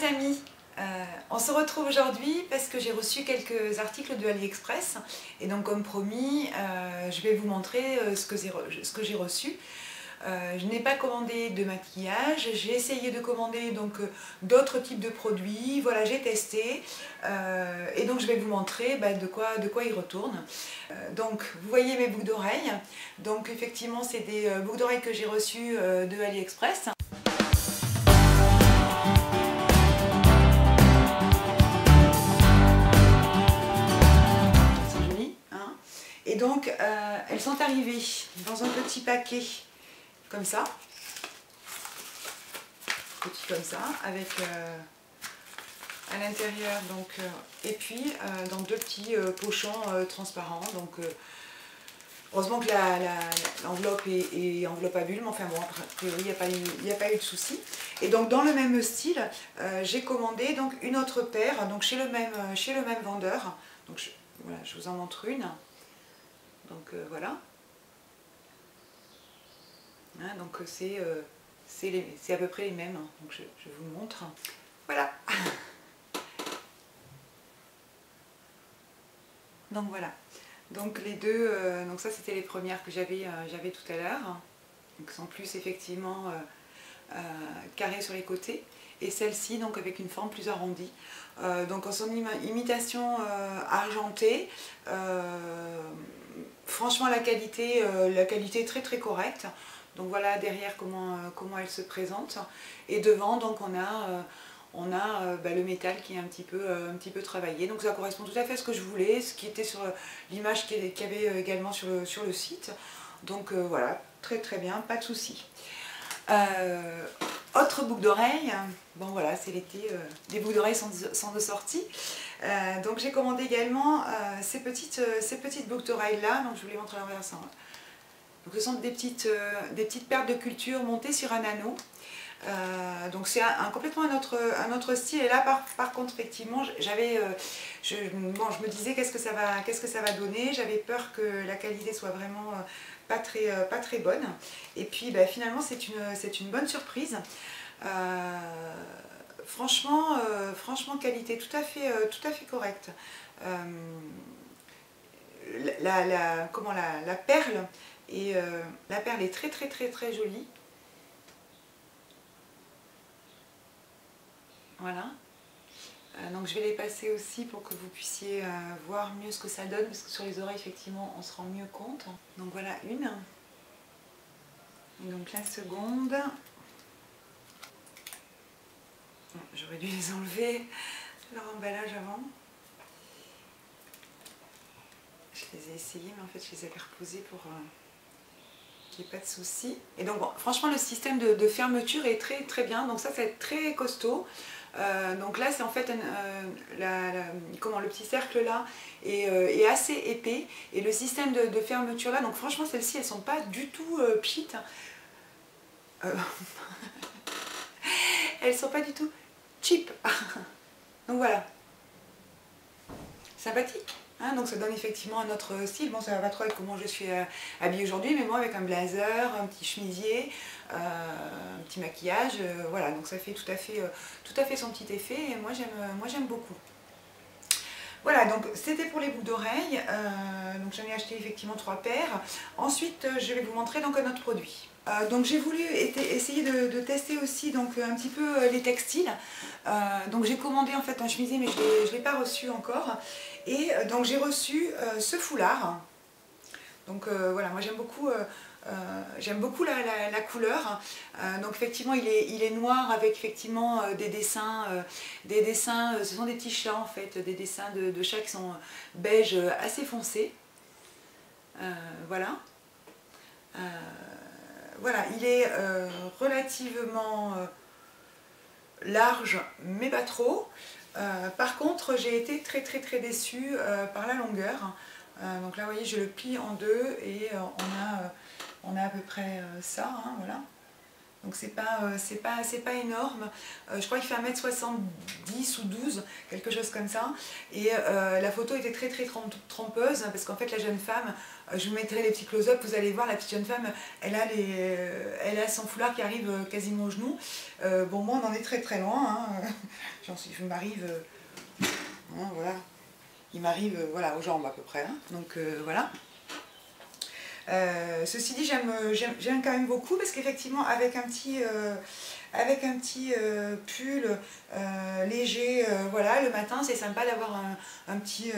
amis, on se retrouve aujourd'hui parce que j'ai reçu quelques articles de AliExpress et donc comme promis, je vais vous montrer ce que j'ai reçu. Je n'ai pas commandé de maquillage, j'ai essayé de commander d'autres types de produits, voilà, j'ai testé et donc je vais vous montrer de quoi il retourne. Donc vous voyez mes boucles d'oreilles, donc effectivement c'est des boucles d'oreilles que j'ai reçues de AliExpress. C'est joli, hein? Et donc elles sont arrivées dans un petit paquet comme ça, petit comme ça, avec à l'intérieur et puis dans deux petits pochons transparents. Donc heureusement que l'enveloppe est enveloppe à bulles, mais enfin bon, a priori il n'y a pas eu de souci. Et donc dans le même style, j'ai commandé donc une autre paire, donc chez le même vendeur. Donc voilà, je vous en montre une. Donc voilà. Hein, donc c'est à peu près les mêmes, hein. Donc je vous montre. Voilà. Donc voilà. Donc les deux, donc ça c'était les premières que j'avais tout à l'heure. Donc sont plus effectivement carrées sur les côtés. Et celle-ci donc avec une forme plus arrondie. Donc en son imitation argentée. Franchement la qualité est très très correcte. Donc voilà derrière comment elle se présente. Et devant donc on a le métal qui est un petit peu travaillé. Donc ça correspond tout à fait à ce que je voulais, ce qui était sur l'image qu'il y avait également sur le site. Donc voilà, très très bien, pas de souci. Autre boucle d'oreille, bon voilà, c'est l'été, les boucles d'oreilles sont de sortie. Donc j'ai commandé également ces petites boucles d'oreilles là, donc je vous les montre à l'envers. Donc ce sont des petites perles de culture montées sur un anneau. Donc c'est complètement un autre style. Et là par contre effectivement je me disais qu'est-ce que ça va donner. J'avais peur que la qualité soit vraiment pas très bonne. Et puis finalement c'est une bonne surprise. Franchement qualité tout à fait correcte. La perle est très jolie. Voilà. Donc je vais les passer aussi pour que vous puissiez voir mieux ce que ça donne, parce que sur les oreilles effectivement on se rend mieux compte. Donc voilà une. Et donc la seconde. J'aurais dû les enlever leur emballage avant. Je les ai essayées mais en fait je les avais reposées pour qu'il n'y ait pas de souci. Et donc bon, franchement le système de fermeture est très bien, donc ça c'est très costaud. Donc là c'est en fait le petit cercle là est assez épais, et le système de fermeture là, donc franchement celles-ci elles sont pas du tout pchit. Elles sont pas du tout cheap. Donc voilà, sympathique, hein. Donc ça donne effectivement un autre style. Bon, ça va pas trop avec comment je suis habillée aujourd'hui, mais moi avec un blazer, un petit chemisier, un petit maquillage, voilà, donc ça fait tout à fait son petit effet, et moi j'aime beaucoup. Voilà, donc c'était pour les boucles d'oreilles. Donc j'en ai acheté effectivement 3 paires. Ensuite je vais vous montrer donc un autre produit. Donc j'ai voulu essayer de tester aussi donc un petit peu les textiles. Donc j'ai commandé en fait un chemisier, mais je ne l'ai pas reçu encore. Et donc j'ai reçu ce foulard. Donc voilà, moi j'aime beaucoup la couleur. Donc effectivement il est noir avec effectivement des dessins, ce sont des petits chats en fait, des dessins de chats qui sont beige assez foncé. Voilà. Voilà, il est relativement large, mais pas trop. Par contre, j'ai été très déçue par la longueur. Donc là, vous voyez, je le plie en deux et on a à peu près ça, hein, voilà. donc c'est pas énorme. Je crois qu'il fait 1,70 m ou 12, quelque chose comme ça. Et la photo était très trompeuse, parce qu'en fait la jeune femme, je vous mettrai les petits close-up, vous allez voir, la petite jeune femme, elle a son foulard qui arrive quasiment aux genoux. Bon, moi on en est très loin, hein. Je m'arrive, hein, voilà, il m'arrive voilà, aux jambes à peu près, hein. Donc voilà. Ceci dit, j'aime quand même beaucoup, parce qu'effectivement avec un petit pull léger, voilà, le matin c'est sympa d'avoir un petit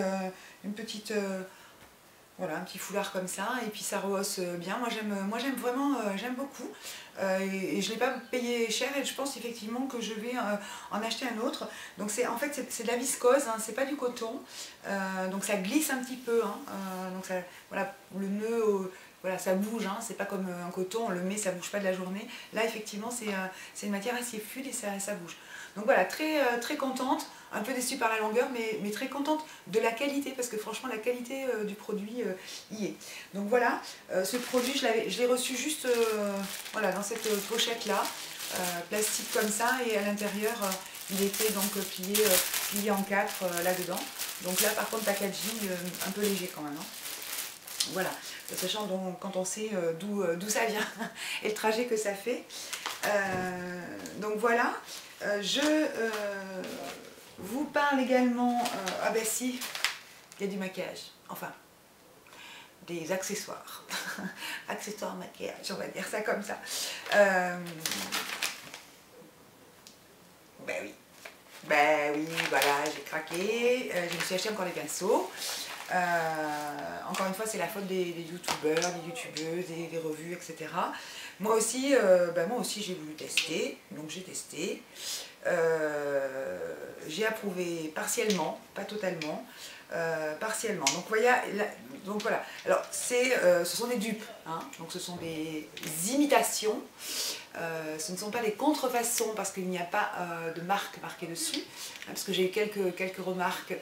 foulard comme ça, et puis ça rehausse bien. Moi j'aime vraiment, j'aime beaucoup, et je ne l'ai pas payé cher, et je pense effectivement que je vais en acheter un autre. Donc en fait c'est de la viscose, hein, c'est pas du coton, donc ça glisse un petit peu, hein, donc ça, voilà, le nœud, voilà, ça bouge, hein, c'est pas comme un coton, on le met, ça bouge pas de la journée. Là effectivement c'est une matière assez fluide et ça bouge. Donc voilà, très contente, un peu déçue par la longueur, mais très contente de la qualité, parce que franchement la qualité du produit y est. Donc voilà, ce produit je l'ai reçu juste voilà, dans cette pochette là, plastique comme ça, et à l'intérieur il était donc plié en 4 là-dedans. Donc là par contre packaging un peu léger quand même, hein. Voilà, sachant donc quand on sait d'où ça vient et le trajet que ça fait. Donc voilà, je vous parle également, ah ben si, il y a du maquillage, enfin, des accessoires, accessoires maquillage, on va dire ça comme ça. Ben oui, voilà, j'ai craqué, je me suis acheté encore des pinceaux. Encore une fois, c'est la faute des youtubeurs, des youtubeuses, des revues, etc. Moi aussi j'ai voulu tester, donc j'ai testé. J'ai approuvé partiellement, pas totalement, partiellement. Donc voilà. Alors ce sont des dupes, hein, donc ce sont des imitations. Ce ne sont pas des contrefaçons, parce qu'il n'y a pas de marque marquée dessus, hein, parce que j'ai eu quelques remarques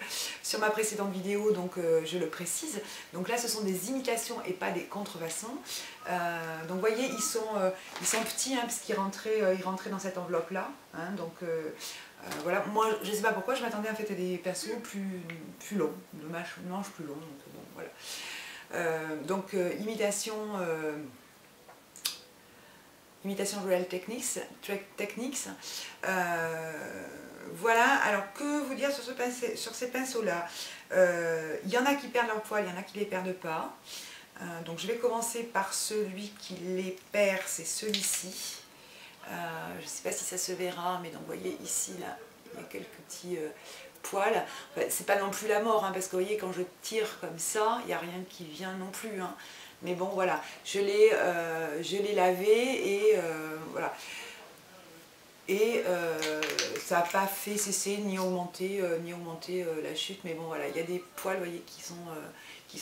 sur ma précédente vidéo, donc je le précise. Donc là ce sont des imitations et pas des contrefaçons. Donc vous voyez, ils sont petits, hein, parce qu'ils rentraient dans cette enveloppe là, hein, donc voilà. Moi je ne sais pas pourquoi, je m'attendais à faire des pinceaux plus longs, de manches plus longues, donc bon voilà. Imitation Real Techniques. Voilà, alors que vous dire sur ces pinceaux-là? Il y en a qui perdent leur poil, il y en a qui ne les perdent pas. Donc je vais commencer par celui qui les perd, c'est celui-ci. Je ne sais pas si ça se verra, mais donc vous voyez ici, là, il y a quelques petits poils. Enfin, c'est pas non plus la mort, hein, parce que vous voyez, quand je tire comme ça, il n'y a rien qui vient non plus, hein. Mais bon voilà, je l'ai lavé, et voilà. Et ça n'a pas fait cesser ni augmenter la chute, mais bon voilà, il y a des poils, vous voyez, qui sont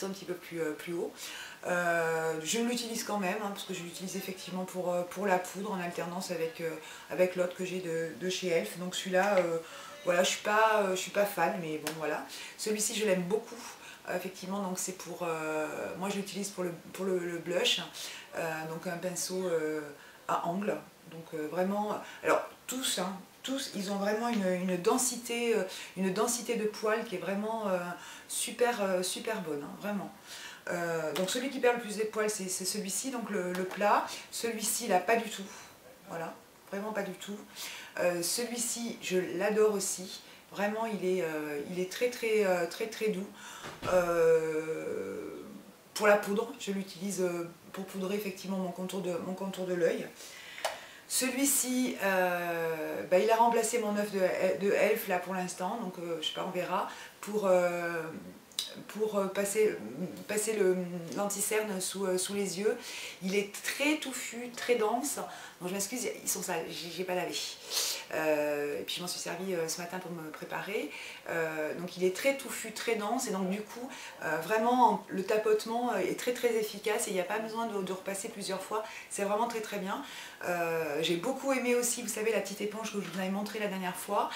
un petit peu plus hauts. Je l'utilise quand même, hein, parce que je l'utilise effectivement pour la poudre, en alternance avec l'autre que j'ai de chez Elf. Donc celui-là, voilà, je suis pas fan, mais bon voilà. Celui-ci je l'aime beaucoup. Effectivement, donc c'est moi je l'utilise pour le blush, donc un pinceau à angle, donc vraiment, alors tous, hein, ils ont vraiment une densité de poils qui est vraiment super bonne, hein, vraiment. Donc celui qui perd le plus des poils, c'est celui-ci, donc le plat. Celui-ci là, pas du tout, voilà, vraiment pas du tout. Celui-ci, je l'adore aussi. Vraiment, il est très doux. Pour la poudre, je l'utilise pour poudrer effectivement mon contour de l'œil. Celui-ci, il a remplacé mon œuf de Elf là pour l'instant, donc je sais pas, on verra, pour passer l'anti-cerne sous les yeux. Il est très touffu, très dense. Donc je m'excuse, ils sont sales, j'ai pas lavé. Et puis je m'en suis servi ce matin pour me préparer. Donc il est très touffu, très dense, et donc du coup vraiment le tapotement est très très efficace et il n'y a pas besoin de repasser plusieurs fois. C'est vraiment très très bien. J'ai beaucoup aimé aussi, vous savez, la petite éponge que je vous avais montré la dernière fois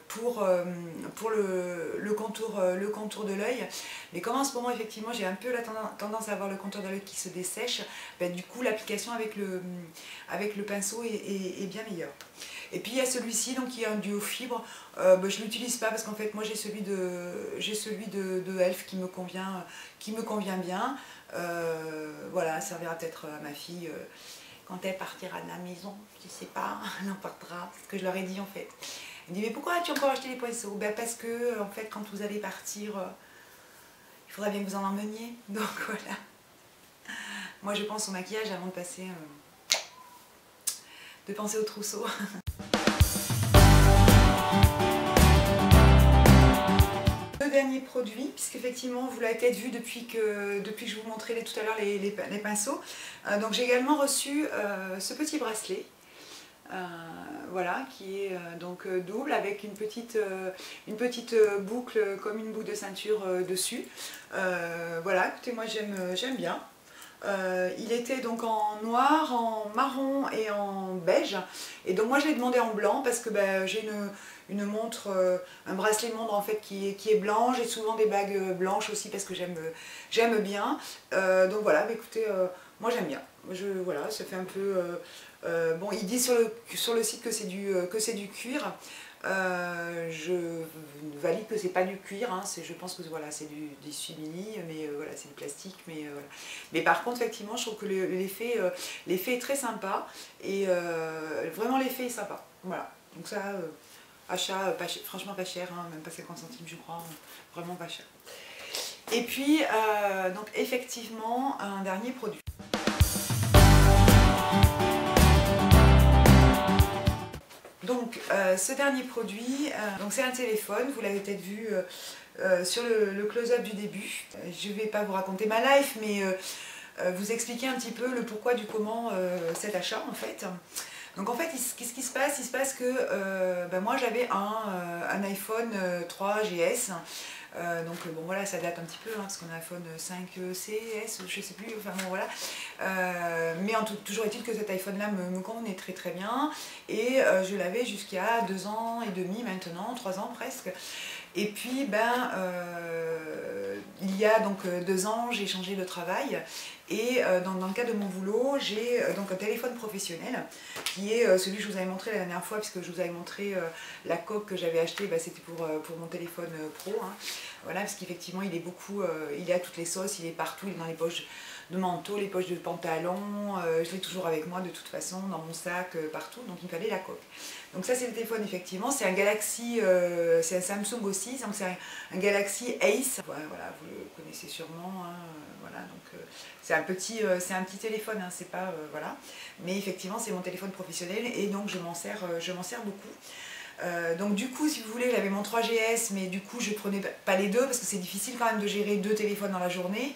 pour le contour de l'œil. Mais comme en ce moment effectivement j'ai un peu la tendance à avoir le contour de l'œil qui se dessèche, ben, du coup l'application avec le pinceau est bien meilleure. Et puis il y a celui-ci donc qui est un duo fibre. Ben, je ne l'utilise pas parce qu'en fait moi j'ai celui de Elf qui me convient bien. Voilà, ça servira peut-être à ma fille quand elle partira de la maison, je ne sais pas, elle en partira, c'est ce que je leur ai dit en fait. Elle me dit mais pourquoi as-tu encore acheté les pinceaux? Ben parce que en fait quand vous allez partir, il faudra bien que vous en emmeniez, donc voilà. Moi je pense au maquillage avant de penser au trousseau. Le dernier produit, puisqu'effectivement vous l'avez peut-être vu depuis que je vous montrais tout à l'heure les pinceaux. Donc j'ai également reçu ce petit bracelet. Voilà, qui est donc double avec une petite boucle comme une boucle de ceinture dessus. Voilà, écoutez, moi j'aime bien. Il était donc en noir, en marron et en beige, et donc moi je l'ai demandé en blanc parce que ben, j'ai une montre, un bracelet montre en fait qui est blanc. J'ai souvent des bagues blanches aussi parce que j'aime bien. Donc voilà, bah, écoutez, moi j'aime bien. Voilà, ça fait un peu... bon, il dit sur le site que c'est du cuir. Je valide que c'est pas du cuir, hein, je pense que voilà, c'est du simili, mais voilà, c'est du plastique. Mais, voilà. Mais par contre, effectivement, je trouve que l'effet est très sympa et vraiment l'effet est sympa. Voilà, donc ça, achat franchement pas cher, hein, même pas 50 centimes, je crois, vraiment pas cher. Et puis, donc effectivement, un dernier produit. Donc ce dernier produit, c'est un téléphone, vous l'avez peut-être vu sur le close-up du début. Je ne vais pas vous raconter ma life, mais vous expliquer un petit peu le pourquoi du comment cet achat en fait. Donc en fait, qu'est-ce qui se passe? Il se passe que moi j'avais un iPhone 3GS. Donc bon voilà, ça date un petit peu hein, parce qu'on a un iPhone 5CS, je sais plus, enfin bon voilà. Mais toujours est-il que cet iPhone là me convenait très très bien et je l'avais jusqu'à 2 ans et demi maintenant, 3 ans presque. Et puis il y a donc 2 ans j'ai changé de travail et dans le cadre de mon boulot j'ai donc un téléphone professionnel qui est celui que je vous avais montré la dernière fois, puisque je vous avais montré la coque que j'avais achetée, c'était pour mon téléphone pro, hein. Voilà, parce qu'effectivement il est à toutes les sauces, il est partout, il est dans les poches de manteau, les poches de pantalon, je l'ai toujours avec moi de toute façon, dans mon sac, partout, donc il me fallait la coque. Donc ça c'est le téléphone effectivement, c'est un Galaxy, c'est un Samsung aussi, donc c'est un Galaxy Ace, voilà, vous le connaissez sûrement, hein, voilà, donc c'est un petit téléphone, hein, c'est pas, voilà, mais effectivement c'est mon téléphone professionnel et donc je m'en sers beaucoup. Donc du coup, si vous voulez, j'avais mon 3GS, mais du coup je prenais pas les deux parce que c'est difficile quand même de gérer 2 téléphones dans la journée.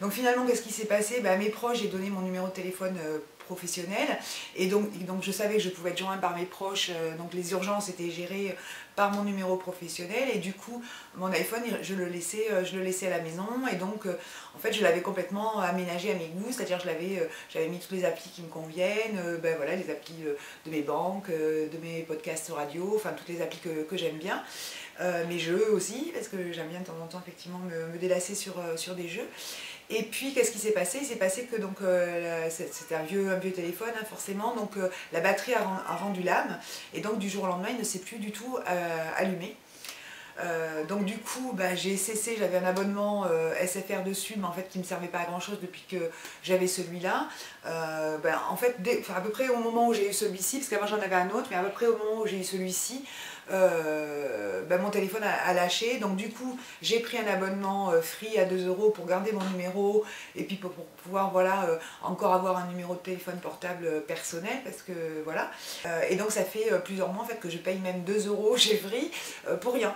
Donc finalement, qu'est-ce qui s'est passé? À mes proches, j'ai donné mon numéro de téléphone professionnel et donc je savais que je pouvais être jointe par mes proches, donc les urgences étaient gérées par mon numéro professionnel et du coup mon iPhone je le laissais à la maison et donc en fait je l'avais complètement aménagé à mes goûts, c'est-à-dire j'avais mis toutes les applis qui me conviennent, voilà, les applis de mes banques, de mes podcasts radio, enfin toutes les applis que j'aime bien, mes jeux aussi parce que j'aime bien de temps en temps effectivement me délasser sur des jeux. Et puis qu'est-ce qui s'est passé? Il s'est passé que donc c'était un vieux téléphone hein, forcément, donc la batterie a rendu l'âme et donc du jour au lendemain il ne s'est plus du tout allumé. Donc du coup j'ai cessé, j'avais un abonnement SFR dessus mais en fait qui ne me servait pas à grand chose depuis que j'avais celui-là. En fait à peu près au moment où j'ai eu celui-ci, parce qu'avant j'en avais un autre, mais à peu près au moment où j'ai eu celui-ci, mon téléphone a lâché. Donc du coup, j'ai pris un abonnement free à 2 € pour garder mon numéro et puis pour pouvoir voilà, encore avoir un numéro de téléphone portable personnel parce que voilà. Et donc ça fait plusieurs mois en fait que je paye même 2 € chez Free pour rien.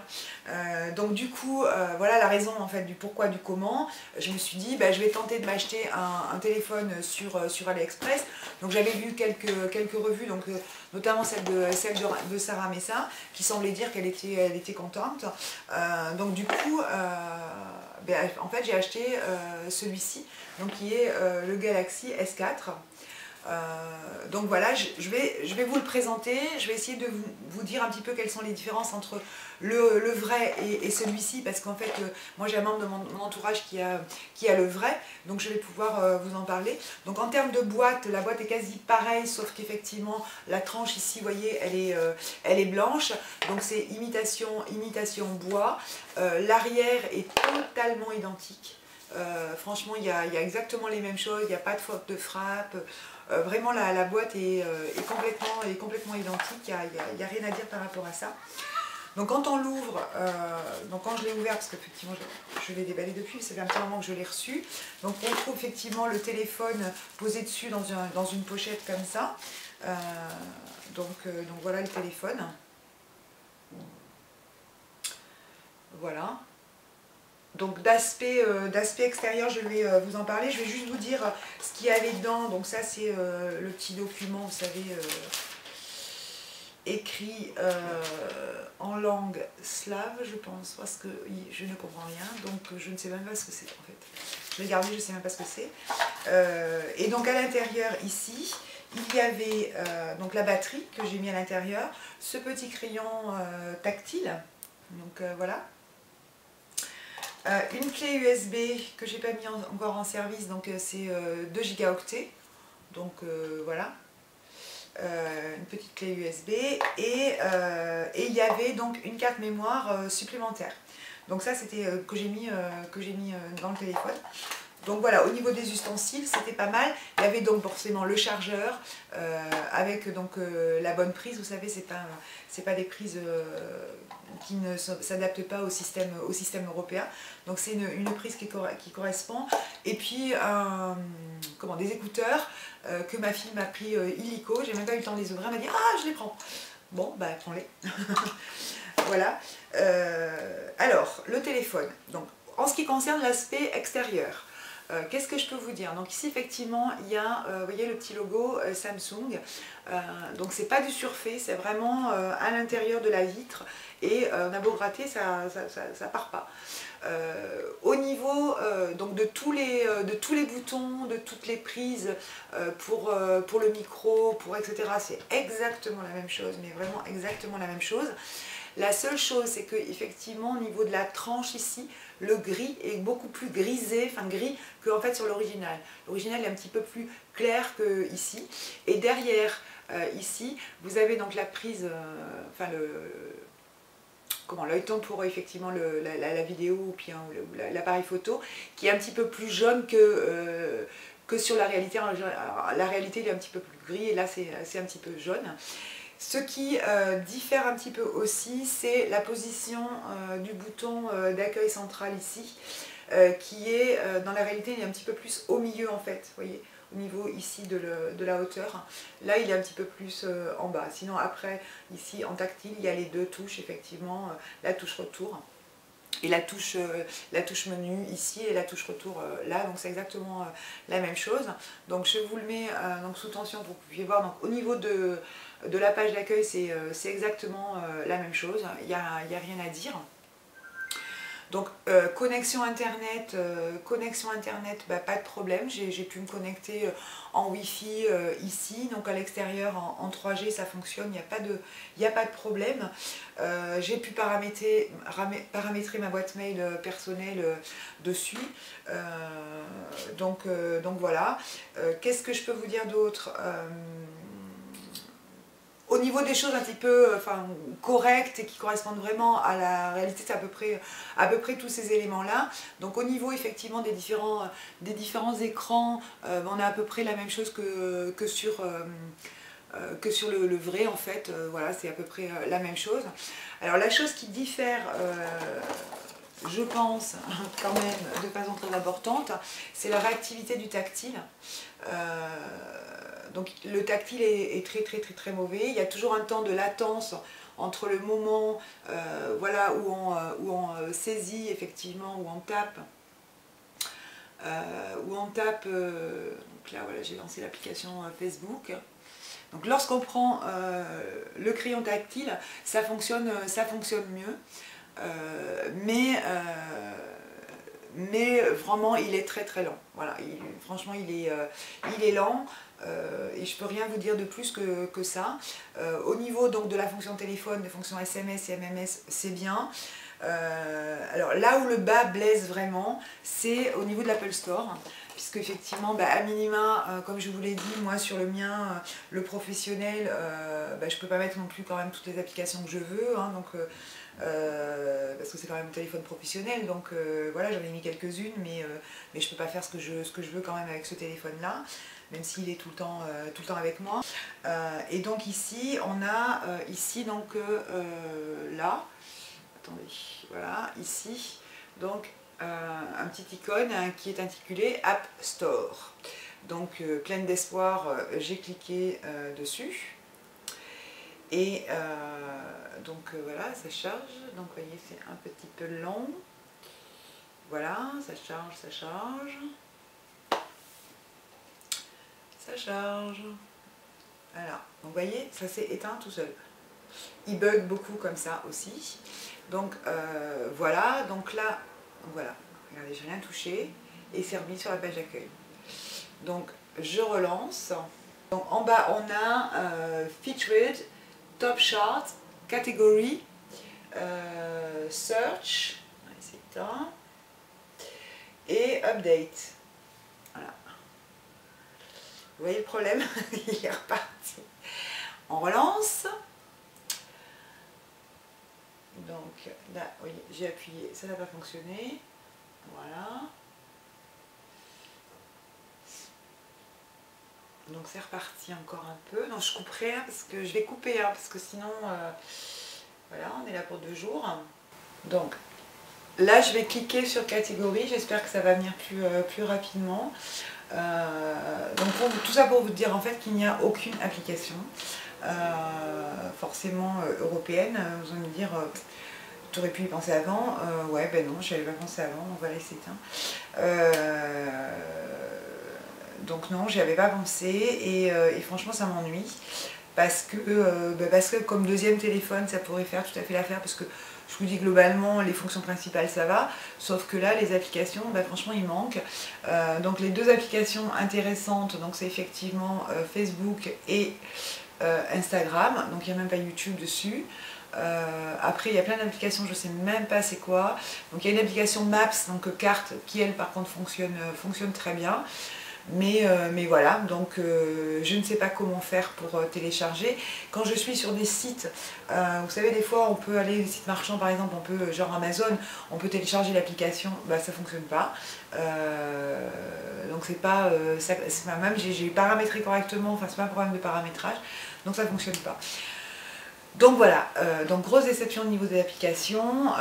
Donc du coup, voilà la raison en fait du pourquoi, du comment. Je me suis dit, je vais tenter de m'acheter un téléphone sur AliExpress. Donc j'avais vu quelques revues, donc, notamment celle de Sarah Messa, qui semblait dire qu'elle était contente. Donc du coup, en fait j'ai acheté celui-ci, donc qui est le Galaxy S4. Donc voilà, je vais vous le présenter, je vais essayer de vous dire un petit peu quelles sont les différences entre le vrai et celui-ci, parce qu'en fait, moi j'ai un membre de mon entourage qui a le vrai, donc je vais pouvoir vous en parler. Donc en termes de boîte, la boîte est quasi pareille, sauf qu'effectivement, la tranche ici, vous voyez, elle est blanche, donc c'est imitation bois. L'arrière est totalement identique. Franchement, il y a exactement les mêmes choses, il n'y a pas de faute de frappe. Vraiment, la boîte est complètement identique, il n'y a rien à dire par rapport à ça. Donc quand on l'ouvre, donc quand je l'ai ouvert, parce qu'effectivement je l'ai déballé depuis, ça fait un petit moment que je l'ai reçu. Donc on trouve effectivement le téléphone posé dessus dans une pochette comme ça. Donc voilà le téléphone. Voilà. Donc d'aspect extérieur, je vais vous en parler. Je vais juste vous dire ce qu'il y avait dedans. Donc ça c'est le petit document, vous savez, écrit en langue slave, je pense, parce que je ne comprends rien. Donc je ne sais même pas ce que c'est en fait. Je l'ai gardé, je ne sais même pas ce que c'est. Et donc à l'intérieur ici, il y avait donc la batterie que j'ai mis à l'intérieur, ce petit crayon tactile. Donc voilà. Une clé USB que j'ai pas mis encore en service, donc c'est 2 gigaoctets, donc voilà, une petite clé USB et il y avait donc une carte mémoire supplémentaire. Donc ça c'était que j'ai mis dans le téléphone. Donc voilà, au niveau des ustensiles, c'était pas mal. Il y avait donc forcément le chargeur avec donc la bonne prise. Vous savez, c'est pas des prises qui ne s'adaptent pas au système européen. Donc c'est une prise qui correspond. Et puis des écouteurs que ma fille m'a pris illico. J'ai même pas eu le temps de les ouvrir. Elle m'a dit ah, je les prends. Bon, prends-les. Voilà. Alors, le téléphone. Donc, en ce qui concerne l'aspect extérieur. Qu'est-ce que je peux vous dire? Donc ici effectivement il y a, vous voyez le petit logo Samsung, donc c'est pas du surfait, c'est vraiment à l'intérieur de la vitre et on a beau gratter, ça part pas. Au niveau donc de tous les boutons, de toutes les prises pour le micro, etc. c'est exactement la même chose, mais vraiment exactement la même chose. La seule chose, c'est que effectivement au niveau de la tranche ici, le gris est beaucoup plus grisé, enfin gris, que en fait sur l'original. L'original est un petit peu plus clair que ici. Et derrière, ici, vous avez donc la prise, l'œilleton pour effectivement la vidéo ou puis l'appareil photo, qui est un petit peu plus jaune que sur la réalité. Alors, la réalité il est un petit peu plus gris et là c'est un petit peu jaune. Ce qui diffère un petit peu aussi, c'est la position du bouton d'accueil central ici, qui est, dans la réalité, il est un petit peu plus au milieu en fait, vous voyez, au niveau ici de la hauteur. Là, il est un petit peu plus en bas. Sinon, après, ici, en tactile, il y a les deux touches, effectivement, la touche retour. Et la touche menu ici et la touche retour là, donc c'est exactement la même chose. Donc je vous le mets donc sous tension pour que vous puissiez voir. Donc au niveau de la page d'accueil, c'est exactement la même chose, il n'y a rien à dire. Donc connexion internet, pas de problème, j'ai pu me connecter en Wi-Fi ici, donc à l'extérieur en 3G ça fonctionne, il n'y a pas de problème. J'ai pu paramétrer ma boîte mail personnelle dessus, donc voilà. Qu'est-ce que je peux vous dire d'autre? Au niveau des choses un petit peu correctes et qui correspondent vraiment à la réalité, c'est à peu près tous ces éléments-là. Donc au niveau effectivement des différents écrans, on a à peu près la même chose que sur que sur le vrai en fait. Voilà, c'est à peu près la même chose. Alors la chose qui diffère, je pense quand même de façon très importante, c'est la réactivité du tactile. Donc le tactile est très mauvais. Il y a toujours un temps de latence entre le moment voilà, où on saisit effectivement, où on tape. Donc là voilà, j'ai lancé l'application Facebook. Donc lorsqu'on prend le crayon tactile, ça fonctionne mieux. Mais vraiment il est très lent. Voilà, franchement il est lent. Et je peux rien vous dire de plus que ça. Au niveau donc de la fonction téléphone, des fonctions SMS et MMS, c'est bien. Alors là où le bas blesse vraiment, c'est au niveau de l'Apple Store, puisque effectivement, à minima, comme je vous l'ai dit, moi sur le mien, le professionnel, je peux pas mettre non plus quand même toutes les applications que je veux, hein, donc, parce que c'est quand même un téléphone professionnel, donc voilà, j'en ai mis quelques-unes, mais je peux pas faire ce que je veux quand même avec ce téléphone-là, même s'il est tout le temps avec moi. Et donc ici, on a donc là, attendez, voilà, ici, donc un petit icône qui est intitulé App Store. Donc pleine d'espoir, j'ai cliqué dessus. Et donc voilà, ça charge. Donc vous voyez, c'est un petit peu long. Voilà, ça charge, ça charge. Ça charge. Voilà, donc vous voyez, ça s'est éteint tout seul. Il bug beaucoup comme ça aussi. Donc voilà, donc là, voilà, regardez, j'ai rien touché et c'est remis sur la page d'accueil. Donc je relance. Donc en bas on a Featured, Top Chart, Category, Search, c'est ça, et Update. Voilà. Vous voyez le problème? Il est reparti. On relance. Donc là, oui, j'ai appuyé, ça n'a pas fonctionné. Voilà. Donc c'est reparti encore un peu. Donc je couperai, hein, parce que je vais couper, hein, parce que sinon, voilà, on est là pour 2 jours. Donc là, je vais cliquer sur catégorie. J'espère que ça va venir plus rapidement. Donc tout ça pour vous dire en fait qu'il n'y a aucune application forcément européenne. Vous allez me dire, tu aurais pu y penser avant. Ouais, ben non, je n'avais pas pensé avant, donc voilà, c'est éteint. Donc non, j'y avais pas pensé et franchement ça m'ennuie parce que comme deuxième téléphone ça pourrait faire tout à fait l'affaire, parce que je vous dis globalement les fonctions principales ça va, sauf que là les applications, franchement il manque. Donc les 2 applications intéressantes, donc c'est effectivement Facebook et Instagram, donc il n'y a même pas YouTube dessus. Après il y a plein d'applications, je sais même pas c'est quoi. Donc il y a une application Maps, donc carte, qui elle par contre fonctionne très bien. Mais voilà, donc je ne sais pas comment faire pour télécharger. Quand je suis sur des sites, vous savez, des fois on peut aller, des sites marchands par exemple, on peut, genre Amazon, on peut télécharger l'application, ça fonctionne pas. Donc c'est pas, même j'ai paramétré correctement, enfin c'est pas un problème de paramétrage, donc ça fonctionne pas. Donc voilà, donc grosse déception au niveau des applications.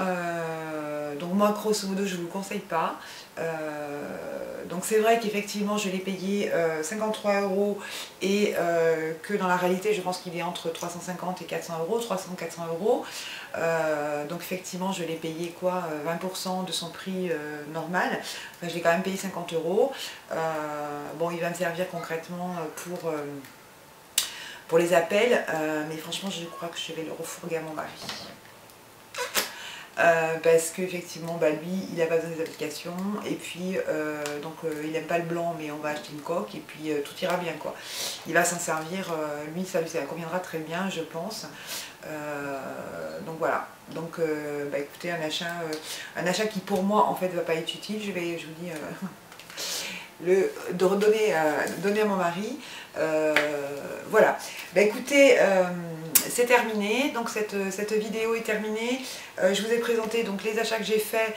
Donc moi grosso modo je ne vous le conseille pas. Donc c'est vrai qu'effectivement je l'ai payé 53 € et que dans la réalité je pense qu'il est entre 350 et 400 €, 300-400 €. Donc effectivement je l'ai payé quoi, 20% de son prix normal. Enfin, je l'ai quand même payé 50 €. Bon, il va me servir concrètement pour les appels, mais franchement je crois que je vais le refourguer à mon mari. Parce qu'effectivement lui il n'a pas besoin des applications et puis donc il n'aime pas le blanc, mais on va acheter une coque et puis tout ira bien quoi. Il va s'en servir, lui ça lui conviendra très bien je pense. Donc voilà, donc écoutez, un achat qui pour moi en fait va pas être utile, je vous dis de redonner donner à mon mari. Voilà, écoutez, c'est terminé, donc cette vidéo est terminée. Je vous ai présenté donc les achats que j'ai faits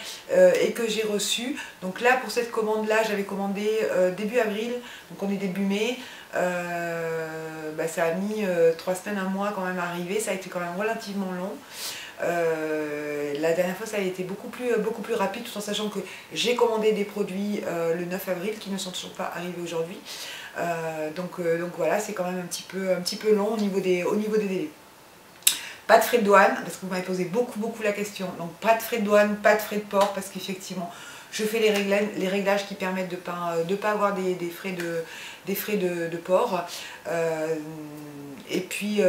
et que j'ai reçus. Donc là, pour cette commande là, j'avais commandé début avril, donc on est début mai. Ça a mis 3 semaines, un mois quand même à arriver, ça a été quand même relativement long. La dernière fois ça a été beaucoup plus rapide, tout en sachant que j'ai commandé des produits le 9 avril qui ne sont toujours pas arrivés aujourd'hui. Donc voilà, c'est quand même un petit peu long au niveau des délais. Pas de frais de douane, parce que vous m'avez posé beaucoup la question. Donc pas de frais de douane, pas de frais de port, parce qu'effectivement je fais les réglages qui permettent de pas avoir des frais de port. Et puis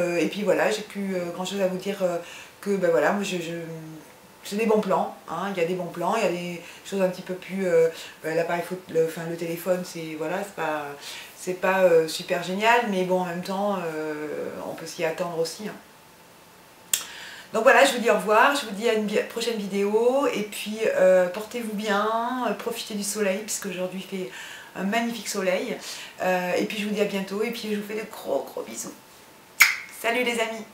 voilà, j'ai plus grand chose à vous dire que voilà, moi c'est des bons plans, hein. Il y a des bons plans, il y a des choses un petit peu plus... l'appareil le téléphone, c'est voilà, c'est pas super génial, mais bon, en même temps, on peut s'y attendre aussi, hein. Donc voilà, je vous dis au revoir, je vous dis à une prochaine vidéo, et puis portez-vous bien, profitez du soleil, puisque aujourd'hui il fait un magnifique soleil, et puis je vous dis à bientôt, et puis je vous fais de gros bisous. Salut les amis!